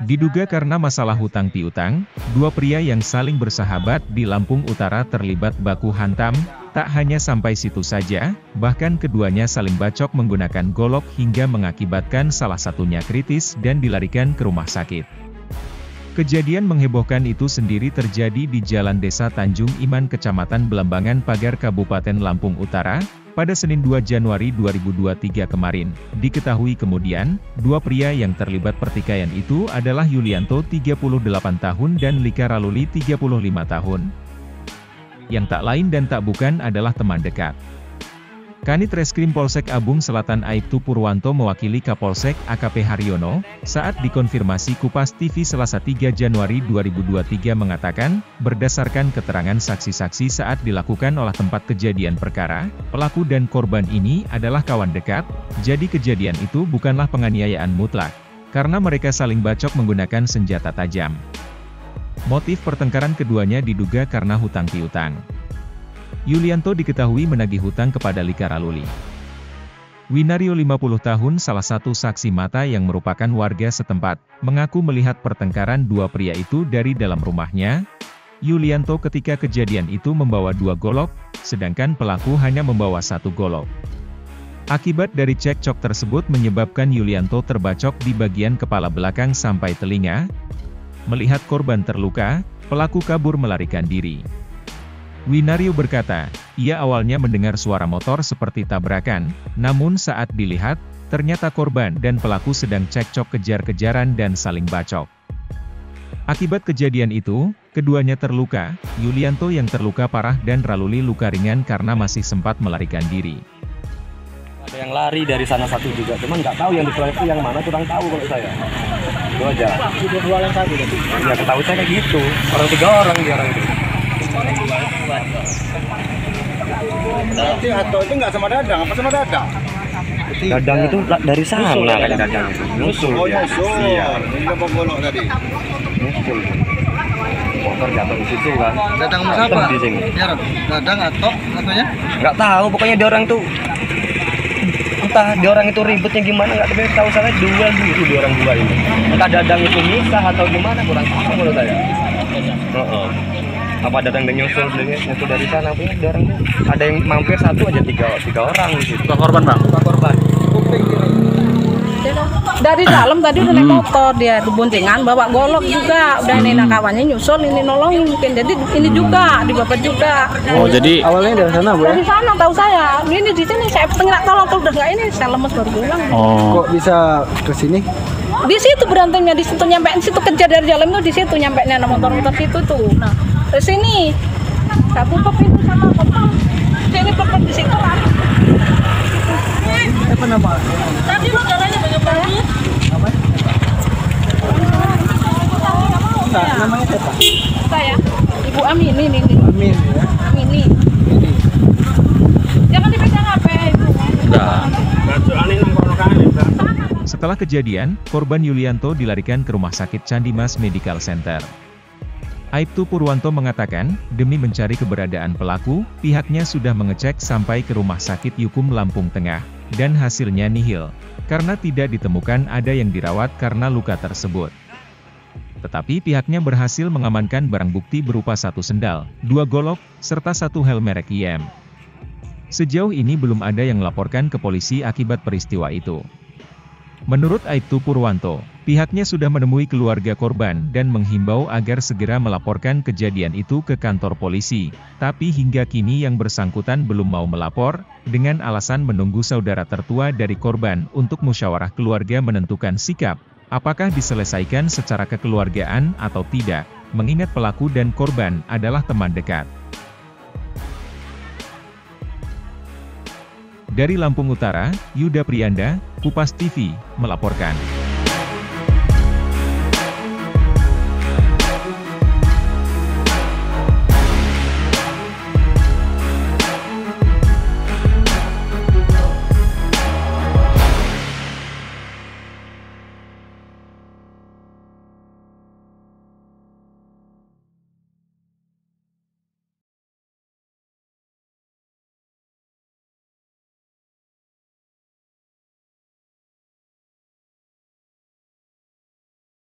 Diduga karena masalah hutang piutang, dua pria yang saling bersahabat di Lampung Utara terlibat baku hantam. Tak hanya sampai situ saja, bahkan keduanya saling bacok menggunakan golok hingga mengakibatkan salah satunya kritis dan dilarikan ke rumah sakit. Kejadian menghebohkan itu sendiri terjadi di Jalan Desa Tanjung Iman Kecamatan Belambangan Pagar Kabupaten Lampung Utara, pada Senin 2 Januari 2023 kemarin. Diketahui kemudian, dua pria yang terlibat pertikaian itu adalah Yulianto 38 tahun dan Lika Raluli 35 tahun. Yang tak lain dan tak bukan adalah teman dekat. Kanit Reskrim Polsek Abung Selatan Aibtu Purwanto mewakili Kapolsek AKP Haryono, saat dikonfirmasi Kupas TV Selasa 3 Januari 2023 mengatakan, berdasarkan keterangan saksi-saksi saat dilakukan olah tempat kejadian perkara, pelaku dan korban ini adalah kawan dekat, jadi kejadian itu bukanlah penganiayaan mutlak, karena mereka saling bacok menggunakan senjata tajam. Motif pertengkaran keduanya diduga karena hutang piutang. Yulianto diketahui menagih hutang kepada Lika Raluli. Winario 50 tahun salah satu saksi mata yang merupakan warga setempat, mengaku melihat pertengkaran dua pria itu dari dalam rumahnya. Yulianto ketika kejadian itu membawa dua golok, sedangkan pelaku hanya membawa satu golok. Akibat dari cekcok tersebut menyebabkan Yulianto terbacok di bagian kepala belakang sampai telinga. Melihat korban terluka, pelaku kabur melarikan diri. Winario berkata, ia awalnya mendengar suara motor seperti tabrakan, namun saat dilihat, ternyata korban dan pelaku sedang cekcok kejar-kejaran dan saling bacok. Akibat kejadian itu, keduanya terluka, Yulianto yang terluka parah dan Raluli luka ringan karena masih sempat melarikan diri. Ada yang lari dari sana satu juga, cuman nggak tahu yang dikeluarkan itu yang mana, kurang tahu kalau saya. Itu aja. Sudah dua yang satu tadi. Ya ketahui saya kayak gitu, tiga orang dia orang itu. Berarti atau itu nggak sama Dadang, apa sama Dadang? Dadang itu dari sana kayak Dadang itu. Nyusul dia. Iya. Ini apa golok tadi? Nyusul. Motor jatuh di situ kan. Dadang sama siapa? Di sini. Ya, Dadang atau katanya? Nggak tahu, pokoknya dia orang tuh entah dia orang itu ribetnya gimana, nggak tahu saya duel dulu dia orang dua ini. Entah Dadang itu misah atau gimana, kurang tahu menurut saya. Apa Dadang dan nyusul dari sana punya dia orang tuh ada yang mampir satu aja tiga orang di situ. Korban bang? Korban. Dari dalam tadi udah naik motor dia boncengan bawa golok juga, udah nenek kawannya nyusul ini nolongin mungkin, jadi ini juga dibabat juga. Oh jadi awalnya dari sana bu? Dari sana tahu saya, ini di sini saya tengah tolong tuh udah nggak ini, saya lemes baru pulang. Kok bisa ke sini? Di situ berantemnya, di situ nyampein situ, kejar dari dalam tuh di situ nyampenya motor-motor situ tuh. Nah ke sini saya tutup pintu sama potong, sini potong di situ lah. Apa nama? Tadi lo jalannya banyak banget. Apa? Enggak, namanya siapa? Saya, Ibu Amini nih. Amin ya. Amini. Ini. Jangan dipegang HP Ibu. Setelah kejadian, korban Yulianto dilarikan ke Rumah Sakit Candi Mas Medical Center. Aibtu Purwanto mengatakan, demi mencari keberadaan pelaku, pihaknya sudah mengecek sampai ke Rumah Sakit Yukum Lampung Tengah, dan hasilnya nihil, karena tidak ditemukan ada yang dirawat karena luka tersebut. Tetapi pihaknya berhasil mengamankan barang bukti berupa satu sendal, dua golok, serta satu helm merek IM. Sejauh ini belum ada yang melaporkan ke polisi akibat peristiwa itu. Menurut Aibtu Purwanto, pihaknya sudah menemui keluarga korban dan menghimbau agar segera melaporkan kejadian itu ke kantor polisi, tapi hingga kini yang bersangkutan belum mau melapor, dengan alasan menunggu saudara tertua dari korban untuk musyawarah keluarga menentukan sikap, apakah diselesaikan secara kekeluargaan atau tidak, mengingat pelaku dan korban adalah teman dekat. Dari Lampung Utara, Yuda Priyanda, Kupas TV, melaporkan.